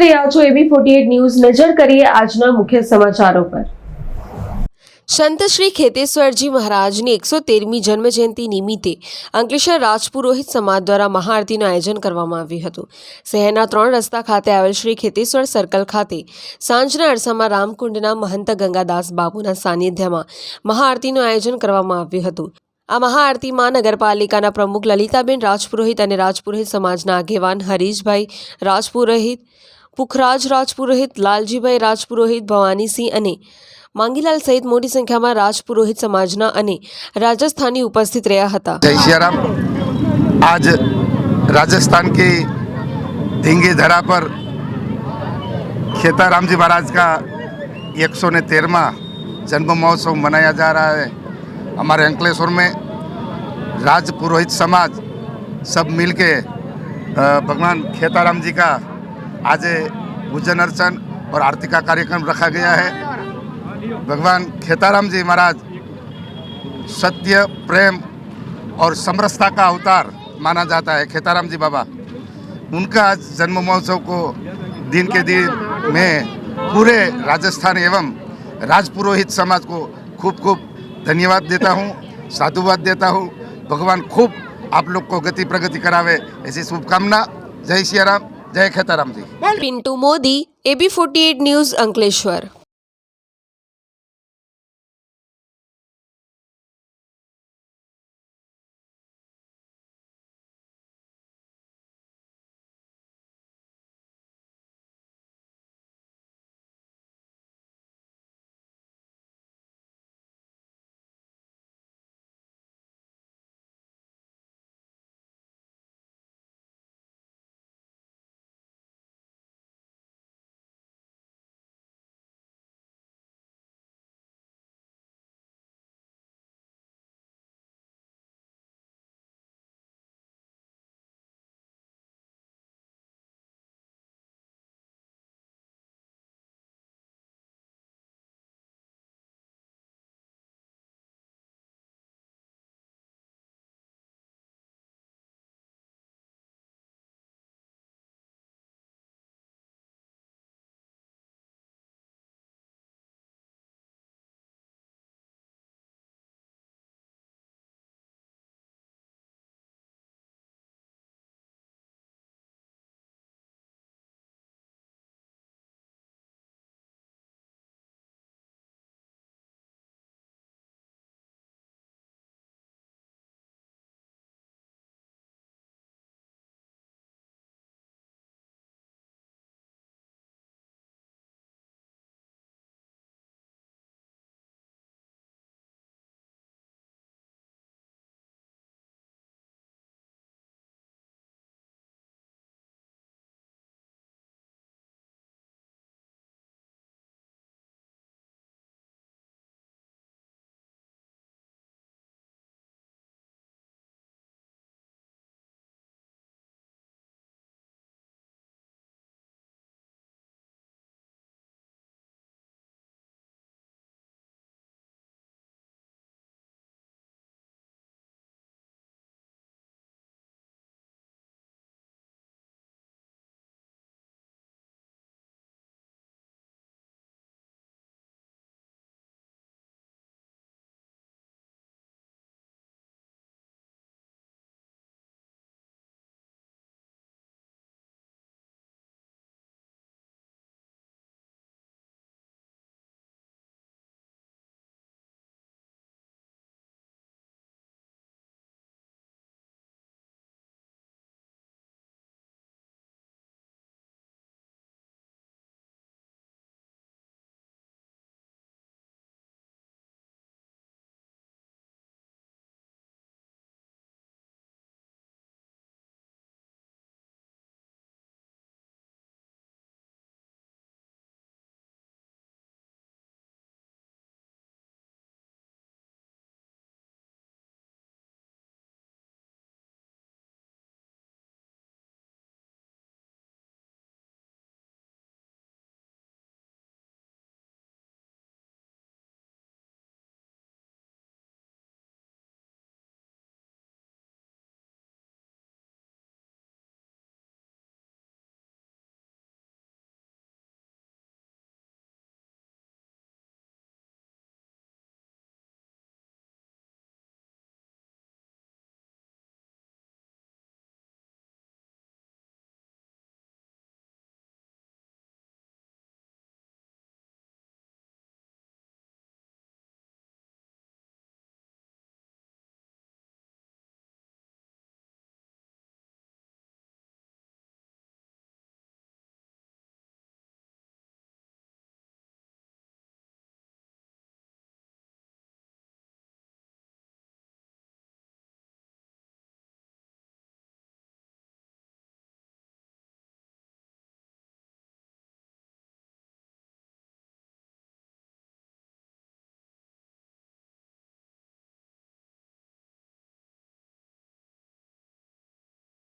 રહ્યા છો AB48 news. નજર કરીએ આજના મુખ્ય સમાચારો પર। સંત શ્રી ખેતેશ્વરજી મહારાજની 113મી જન્મજયંતિ નિમિત્તે અંકલેશ્વર રાજપુરોહિત સમાજ દ્વારા મહાઆરતીનું આયોજન કરવામાં આવ્યું હતું। શહેરના 3 રસ્તા ખાતે આવેલ શ્રી ખેતેશ્વર સર્કલ ખાતે સાંજના અરસામાં રામકુંડના મહંત ગંગાદાસ બાપુના સાનિધ્યમાં મહાઆરતીનું આયોજન કરવામાં આવ્યું હતું। આ મહાઆરતીમાં નગરપાલિકાના પ્રમુખ લલિતાબેન રાજપુરોહિત અને રાજપુરોહિત સમાજના આગેવાન હરીશભાઈ રાજપુરોહિત, પુખરાજ રાજપુરોહિત, લાલજીભાઈ રાજપુરોહિત, ભવાનીસિંહ અને मांगीलाल सहित मोटी संख्या में राजपुरोहित समाजना અને राजस्थानी उपस्थित रहा था। जय श्री राम। आज राजस्थान की धींगी धरा पर खेताराम जी महाराज का 113वां जन्म महोत्सव मनाया जा रहा है। हमारे अंकलेश्वर में राजपुरोहित समाज सब मिलके भगवान खेताराम जी का आज पूजन अर्चन और आरती का कार्यक्रम रखा गया है। भगवान खेताराम जी महाराज सत्य, प्रेम और समरसता का अवतार माना जाता है। खेताराम जी बाबा, उनका आज जन्म महोत्सव को दिन के दिन में पूरे राजस्थान एवं राजपुरोहित समाज को खूब खूब धन्यवाद देता हूँ, साधुवाद देता हूँ। भगवान खूब आप लोग को गति प्रगति करावे ऐसी शुभकामना। जय श्री राम, जय खेताराम जी। Pintu Modi, AB48 news, Ankleshwar.